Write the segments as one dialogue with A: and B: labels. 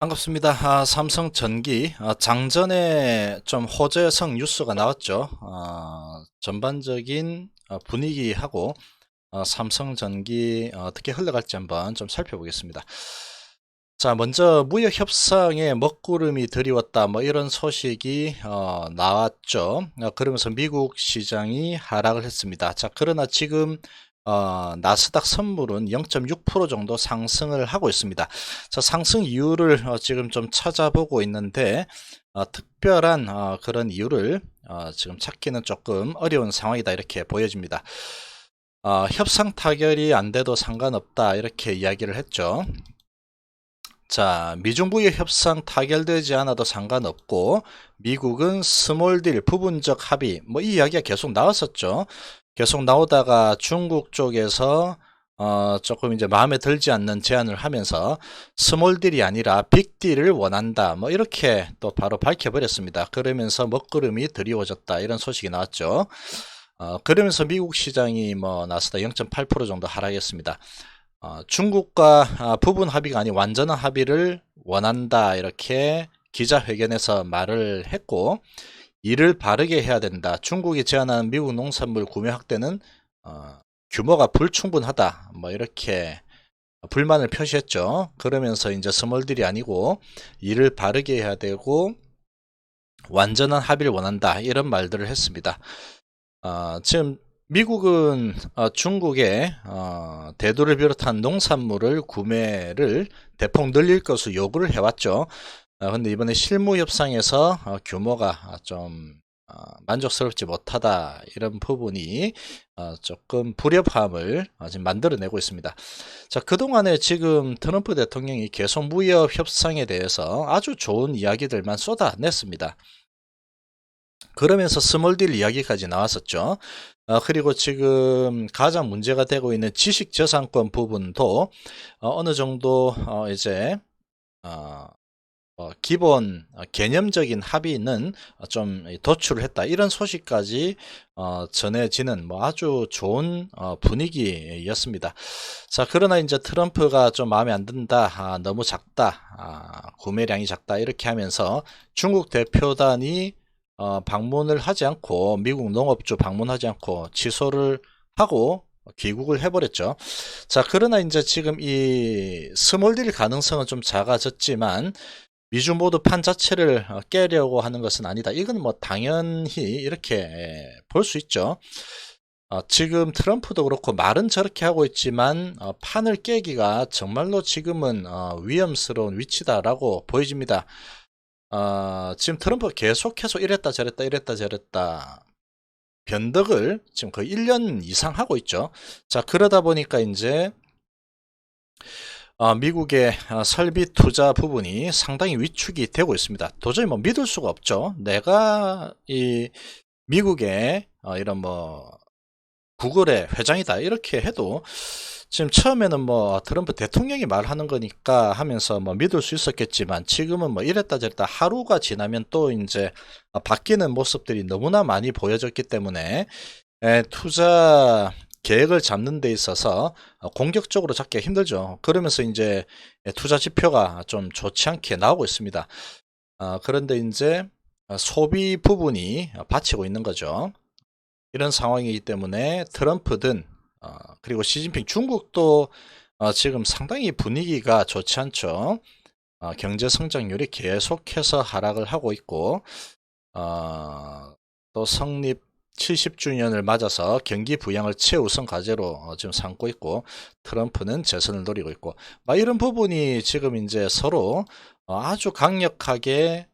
A: 반갑습니다. 삼성전기 장전에 좀 호재성 뉴스가 나왔죠. 전반적인 분위기하고 삼성전기 어떻게 흘러갈지 한번 좀 살펴보겠습니다. 자, 먼저 무역 협상에 먹구름이 드리웠다 뭐 이런 소식이 나왔죠. 그러면서 미국 시장이 하락을 했습니다. 자, 그러나 지금 나스닥 선물은 0.6% 정도 상승을 하고 있습니다. 자, 상승 이유를 지금 좀 찾아보고 있는데 특별한 그런 이유를 지금 찾기는 조금 어려운 상황이다 이렇게 보여집니다. 협상 타결이 안 돼도 상관없다 이렇게 이야기를 했죠. 자, 미중무역 협상 타결되지 않아도 상관없고 미국은 스몰딜 부분적 합의 뭐 이 이야기가 계속 나왔었죠. 계속 나오다가 중국 쪽에서 조금 이제 마음에 들지 않는 제안을 하면서 스몰딜이 아니라 빅딜을 원한다 뭐 이렇게 또 바로 밝혀버렸습니다. 그러면서 먹구름이 드리워졌다 이런 소식이 나왔죠. 그러면서 미국 시장이 뭐 나스닥 0.8% 정도 하락했습니다. 중국과 부분 합의가 아닌 완전한 합의를 원한다 이렇게 기자회견에서 말을 했고, 이를 바르게 해야 된다. 중국이 제안하는 미국 농산물 구매 확대는 규모가 불충분하다 뭐 이렇게 불만을 표시했죠. 그러면서 이제 스몰딜이 아니고 이를 바르게 해야 되고 완전한 합의를 원한다 이런 말들을 했습니다. 지금 미국은 중국의 대두를 비롯한 농산물을 구매를 대폭 늘릴 것을 요구를 해왔죠. 근데 이번에 실무 협상에서 규모가 좀 만족스럽지 못하다 이런 부분이 조금 불협화음을 지금 만들어내고 있습니다. 자, 그동안에 지금 트럼프 대통령이 계속 무역 협상에 대해서 아주 좋은 이야기들만 쏟아냈습니다. 그러면서 스몰딜 이야기까지 나왔었죠. 그리고 지금 가장 문제가 되고 있는 지식재산권 부분도 어느 정도 이제 기본 개념적인 합의는 좀 도출을 했다 이런 소식까지 전해지는 뭐 아주 좋은 분위기였습니다. 자, 그러나 이제 트럼프가 좀 마음에 안 든다, 너무 작다, 구매량이 작다 이렇게 하면서 중국 대표단이 방문을 하지 않고 미국 농업주 방문하지 않고 취소를 하고 귀국을 해버렸죠. 자, 그러나 이제 지금 이 스몰딜 가능성은 좀 작아졌지만 미주 모두 판 자체를 깨려고 하는 것은 아니다. 이건 뭐 당연히 이렇게 볼 수 있죠. 지금 트럼프도 그렇고 말은 저렇게 하고 있지만 판을 깨기가 정말로 지금은 위험스러운 위치다라고 보여집니다. 지금 트럼프가 계속해서 이랬다 저랬다 이랬다 저랬다 변덕을 지금 거의 1년 이상 하고 있죠. 자, 그러다 보니까 이제 미국의 설비 투자 부분이 상당히 위축이 되고 있습니다. 도저히 뭐 믿을 수가 없죠. 내가 이 미국의 이런 뭐 구글의 회장이다 이렇게 해도 지금 처음에는 뭐 트럼프 대통령이 말하는 거니까 하면서 뭐 믿을 수 있었겠지만 지금은 뭐 이랬다 저랬다 하루가 지나면 또 이제 바뀌는 모습들이 너무나 많이 보여졌기 때문에 투자 계획을 잡는 데 있어서 공격적으로 잡기가 힘들죠. 그러면서 이제 투자 지표가 좀 좋지 않게 나오고 있습니다. 그런데 이제 소비 부분이 받치고 있는 거죠. 이런 상황이기 때문에 트럼프든 그리고 시진핑 중국도 지금 상당히 분위기가 좋지 않죠. 경제 성장률이 계속해서 하락을 하고 있고 또 성립 70주년을 맞아서 경기 부양을 최우선 과제로 지금 삼고 있고 트럼프는 재선을 노리고 있고 막 이런 부분이 지금 이제 서로 아주 강력하게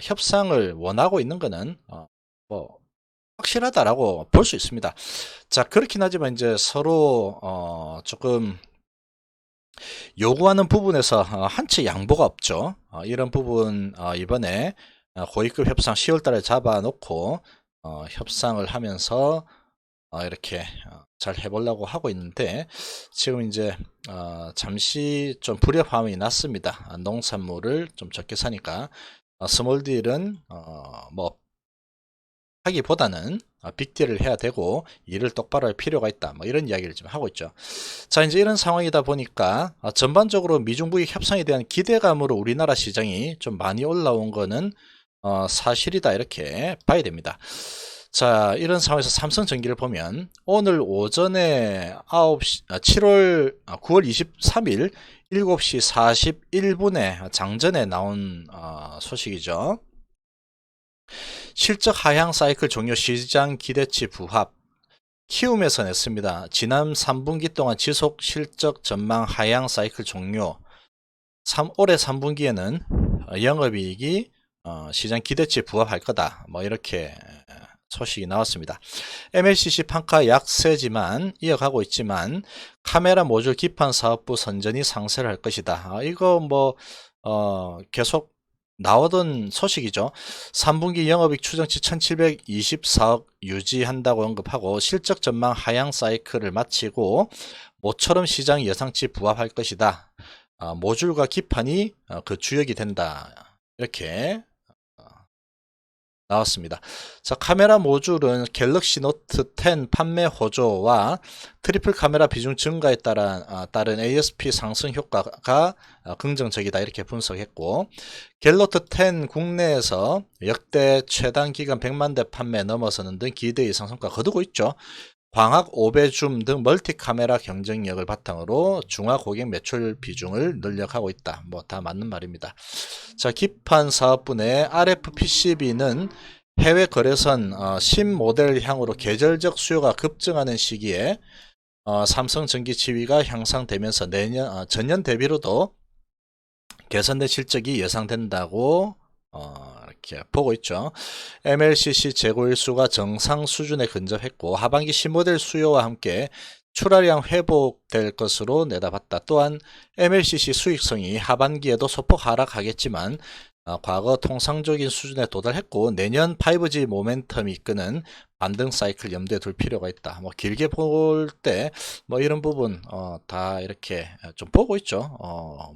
A: 협상을 원하고 있는 거는 뭐 확실하다라고 볼 수 있습니다. 자, 그렇긴 하지만 이제 서로 조금 요구하는 부분에서 한치 양보가 없죠. 이런 부분 이번에 고위급 협상 10월 달에 잡아놓고 협상을 하면서 이렇게 잘 해보려고 하고 있는데 지금 이제 잠시 좀 불협화음이 났습니다. 농산물을 좀 적게 사니까 스몰딜은 뭐 하기보다는 빅딜을 해야 되고 일을 똑바로 할 필요가 있다. 뭐 이런 이야기를 좀 하고 있죠. 자, 이제 이런 상황이다 보니까 전반적으로 미중부익 협상에 대한 기대감으로 우리나라 시장이 좀 많이 올라온 거는 사실이다 이렇게 봐야 됩니다. 자, 이런 상황에서 삼성전기를 보면 오늘 오전에 9월 23일 7시 41분에 장전에 나온 소식이죠. 실적 하향 사이클 종료, 시장 기대치 부합. 키움에서 냈습니다. 지난 3분기 동안 지속 실적 전망 하향 사이클 종료. 올해 3분기에는 영업이익이 시장 기대치에 부합할 거다. 뭐 이렇게 소식이 나왔습니다. MLCC 판가 약세지만 이어가고 있지만 카메라 모듈 기판 사업부 선전이 상세를 할 것이다. 이거 뭐 계속 나오던 소식이죠. 3분기 영업이익 추정치 1724억 유지한다고 언급하고 실적 전망 하향 사이클을 마치고 모처럼 시장 예상치 부합할 것이다. 모듈과 기판이 그 주역이 된다. 이렇게 나왔습니다. 자, 카메라 모듈은 갤럭시 노트 10 판매 호조와 트리플 카메라 비중 증가에 따른 ASP 상승 효과가 긍정적이다 이렇게 분석했고, 갤노트 10 국내에서 역대 최단 기간 100만 대 판매 넘어서는 등 기대 이상 성과 거두고 있죠. 광학 5배 줌 등 멀티 카메라 경쟁력을 바탕으로 중화 고객 매출 비중을 늘려가고 있다. 뭐 다 맞는 말입니다. 자, 기판 사업부 내 RF PCB는 해외 거래선 신모델향으로 계절적 수요가 급증하는 시기에 삼성전기 지위가 향상되면서 전년 대비로도 개선된 실적이 예상된다고 이렇게 보고 있죠. MLCC 재고일 수가 정상 수준에 근접했고 하반기 신모델 수요와 함께 출하량 회복될 것으로 내다봤다. 또한 MLCC 수익성이 하반기에도 소폭 하락하겠지만 과거 통상적인 수준에 도달했고 내년 5G 모멘텀이 이끄는 반등 사이클 염두에 둘 필요가 있다. 뭐 길게 볼 때 뭐 이런 부분 다 이렇게 좀 보고 있죠.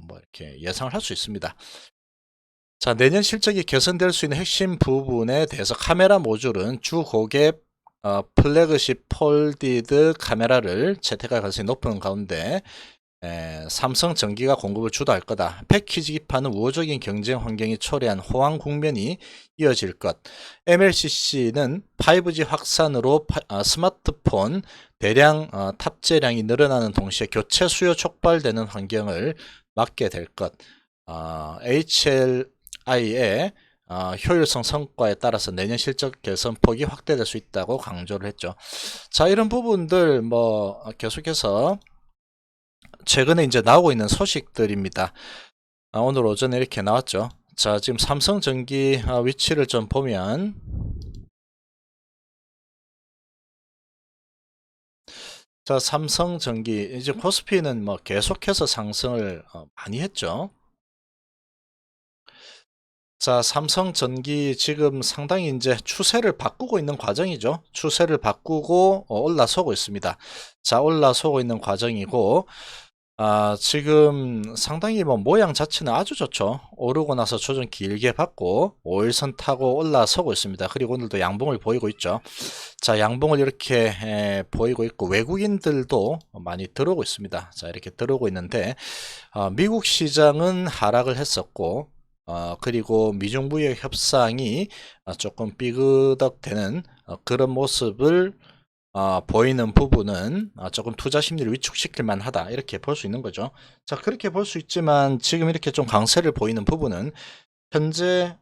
A: 뭐 이렇게 예상을 할 수 있습니다. 자, 내년 실적이 개선될 수 있는 핵심 부분에 대해서 카메라 모듈은 주 고객 플래그십 폴디드 카메라를 채택할 가능성이 높은 가운데 삼성전기가 공급을 주도할 거다. 패키지 기판은 우호적인 경쟁 환경이 초래한 호황 국면이 이어질 것. MLCC는 5G 확산으로 스마트폰 대량 탑재량이 늘어나는 동시에 교체 수요 촉발되는 환경을 맞게 될 것. HLI의 효율성 성과에 따라서 내년 실적 개선 폭이 확대될 수 있다고 강조를 했죠. 자, 이런 부분들 뭐 계속해서 최근에 이제 나오고 있는 소식들입니다. 오늘 오전에 이렇게 나왔죠. 자, 지금 삼성전기 위치를 좀 보면 자, 삼성전기 이제 코스피는 뭐 계속해서 상승을 많이 했죠. 자, 삼성전기 지금 상당히 이제 추세를 바꾸고 있는 과정이죠. 추세를 바꾸고 올라서고 있습니다. 자, 올라서고 있는 과정이고 지금 상당히 뭐 모양 자체는 아주 좋죠. 오르고 나서 조정 길게 받고 5일선 타고 올라서고 있습니다. 그리고 오늘도 양봉을 보이고 있죠. 자, 양봉을 이렇게 보이고 있고 외국인들도 많이 들어오고 있습니다. 자, 이렇게 들어오고 있는데 미국 시장은 하락을 했었고 그리고 미중 무역 협상이 조금 삐그덕되는 그런 모습을 보이는 부분은 조금 투자 심리를 위축시킬 만하다 이렇게 볼 수 있는 거죠. 자, 그렇게 볼 수 있지만 지금 이렇게 좀 강세를 보이는 부분은 현재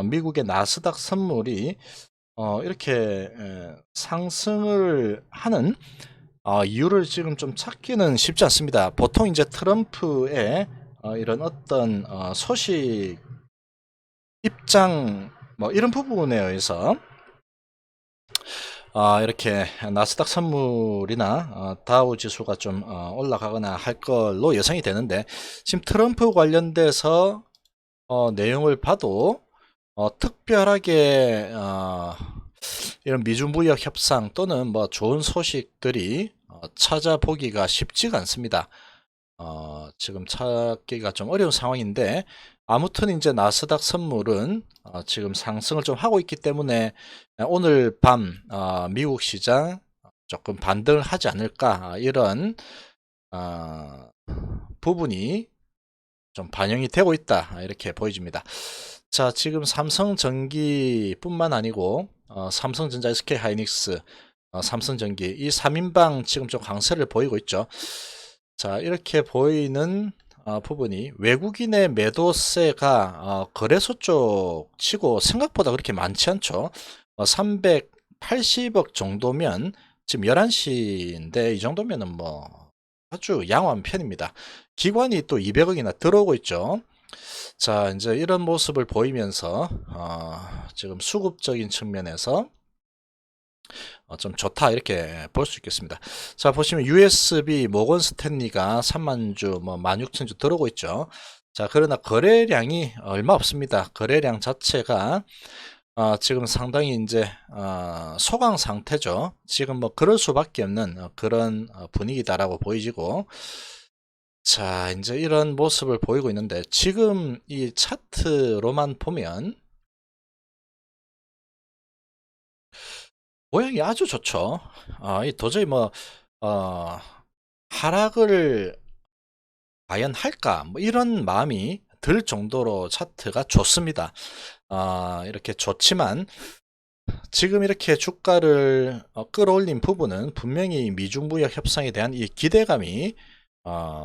A: 미국의 나스닥 선물이 이렇게 상승을 하는 이유를 지금 좀 찾기는 쉽지 않습니다. 보통 이제 트럼프의 이런 어떤 소식 입장 뭐 이런 부분에 의해서 이렇게 나스닥 선물이나 다우 지수가 좀 올라가거나 할 걸로 예상이 되는데 지금 트럼프 관련돼서 내용을 봐도 특별하게 이런 미중 무역 협상 또는 뭐 좋은 소식들이 찾아보기가 쉽지가 않습니다. 지금 찾기가 좀 어려운 상황인데, 아무튼 이제 나스닥 선물은 지금 상승을 좀 하고 있기 때문에 오늘 밤 미국 시장 조금 반등을 하지 않을까, 이런 부분이 좀 반영이 되고 있다, 이렇게 보여집니다. 자, 지금 삼성전기뿐만 아니고 삼성전자, SK하이닉스, 삼성전기 이 3인방 지금 좀 강세를 보이고 있죠. 자, 이렇게 보이는 부분이 외국인의 매도세가 거래소 쪽 치고 생각보다 그렇게 많지 않죠. 380억 정도면 지금 11시인데 이 정도면은 뭐 아주 양호한 편입니다. 기관이 또 200억이나 들어오고 있죠. 자, 이제 이런 모습을 보이면서 지금 수급적인 측면에서 좀 좋다, 이렇게 볼 수 있겠습니다. 자, 보시면 USB 모건 스탠리가 3만주, 뭐 16,000주 들어오고 있죠. 자, 그러나 거래량이 얼마 없습니다. 거래량 자체가 지금 상당히 이제 소강 상태죠. 지금 뭐 그럴 수밖에 없는 그런 분위기다라고 보이지고, 자, 이제 이런 모습을 보이고 있는데, 지금 이 차트로만 보면 모양이 아주 좋죠. 이 도저히 뭐 하락을 과연 할까, 뭐 이런 마음이 들 정도로 차트가 좋습니다. 이렇게 좋지만 지금 이렇게 주가를 끌어올린 부분은 분명히 미중 무역 협상에 대한 이 기대감이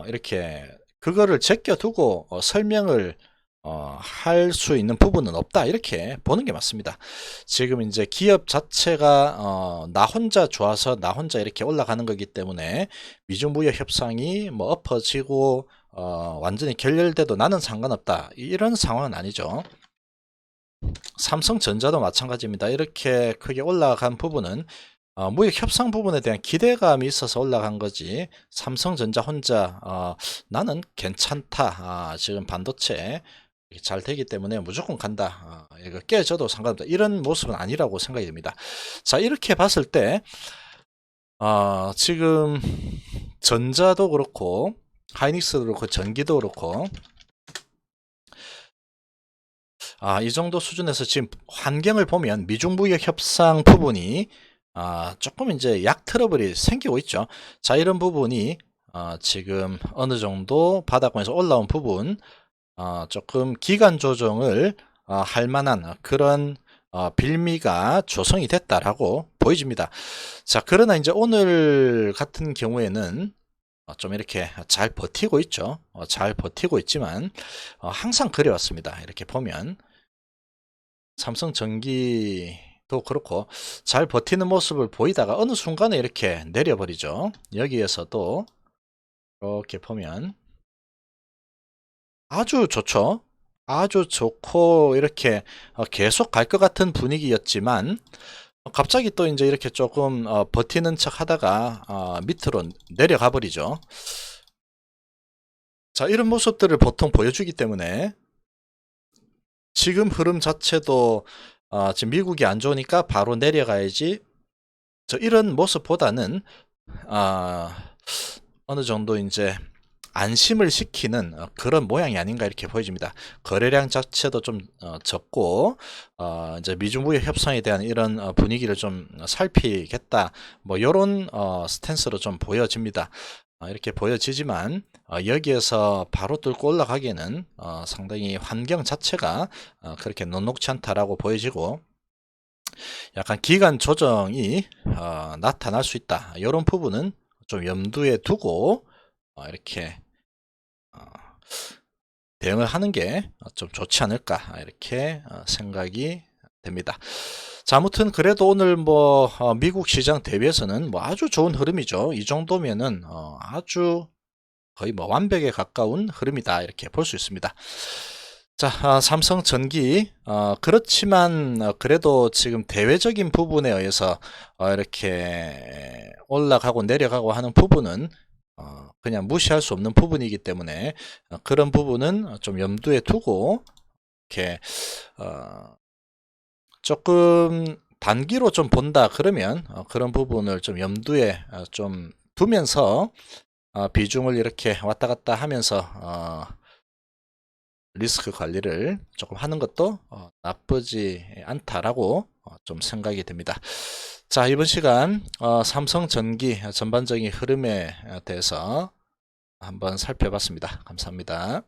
A: 이렇게 그거를 제껴두고 설명을 할 수 있는 부분은 없다, 이렇게 보는 게 맞습니다. 지금 이제 기업 자체가 나 혼자 좋아서 나 혼자 이렇게 올라가는 거기 때문에 미중 무역 협상이 뭐 엎어지고 완전히 결렬돼도 나는 상관없다, 이런 상황은 아니죠. 삼성전자도 마찬가지입니다. 이렇게 크게 올라간 부분은 무역 협상 부분에 대한 기대감이 있어서 올라간 거지, 삼성전자 혼자 나는 괜찮다, 지금 반도체 잘 되기 때문에 무조건 간다, 이거 깨져도 상관없다, 이런 모습은 아니라고 생각이 됩니다. 자, 이렇게 봤을 때 지금 전자도 그렇고 하이닉스도 그렇고 전기도 그렇고 이 정도 수준에서 지금 환경을 보면 미중 무역 협상 부분이 조금 이제 약 트러블이 생기고 있죠. 자, 이런 부분이 지금 어느 정도 바닥권에서 올라온 부분, 조금 기간 조정을 할 만한 그런 빌미가 조성이 됐다라고 보여집니다. 자, 그러나 이제 오늘 같은 경우에는 좀 이렇게 잘 버티고 있죠. 잘 버티고 있지만 항상 그래왔습니다. 이렇게 보면 삼성전기도 그렇고 잘 버티는 모습을 보이다가 어느 순간에 이렇게 내려버리죠. 여기에서도 이렇게 보면 아주 좋죠. 아주 좋고 이렇게 계속 갈 것 같은 분위기였지만 갑자기 또 이제 이렇게 조금 버티는 척 하다가 밑으로 내려가 버리죠. 자, 이런 모습들을 보통 보여주기 때문에 지금 흐름 자체도 지금 미국이 안 좋으니까 바로 내려가야지, 이런 모습보다는 어느 정도 이제 안심을 시키는 그런 모양이 아닌가, 이렇게 보여집니다. 거래량 자체도 좀 적고 이제 미중 무역 협상에 대한 이런 분위기를 좀 살피겠다, 뭐 이런 스탠스로 좀 보여집니다. 이렇게 보여지지만 여기에서 바로 뚫고 올라가기에는 상당히 환경 자체가 그렇게 녹록치 않다라고 보여지고, 약간 기간 조정이 나타날 수 있다, 이런 부분은 좀 염두에 두고 이렇게 대응을 하는 게 좀 좋지 않을까, 이렇게 생각이 됩니다. 자, 아무튼 그래도 오늘 뭐 미국 시장 대비해서는 뭐 아주 좋은 흐름이죠. 이 정도면은 아주 거의 뭐 완벽에 가까운 흐름이다, 이렇게 볼 수 있습니다. 자, 삼성전기 그렇지만 그래도 지금 대외적인 부분에 의해서 이렇게 올라가고 내려가고 하는 부분은 그냥 무시할 수 없는 부분이기 때문에 그런 부분은 좀 염두에 두고 이렇게 조금 단기로 좀 본다 그러면 그런 부분을 좀 염두에 좀 두면서 비중을 이렇게 왔다 갔다 하면서 리스크 관리를 조금 하는 것도 나쁘지 않다라고 좀 생각이 됩니다. 자, 이번 시간 삼성전기 전반적인 흐름에 대해서 한번 살펴봤습니다. 감사합니다.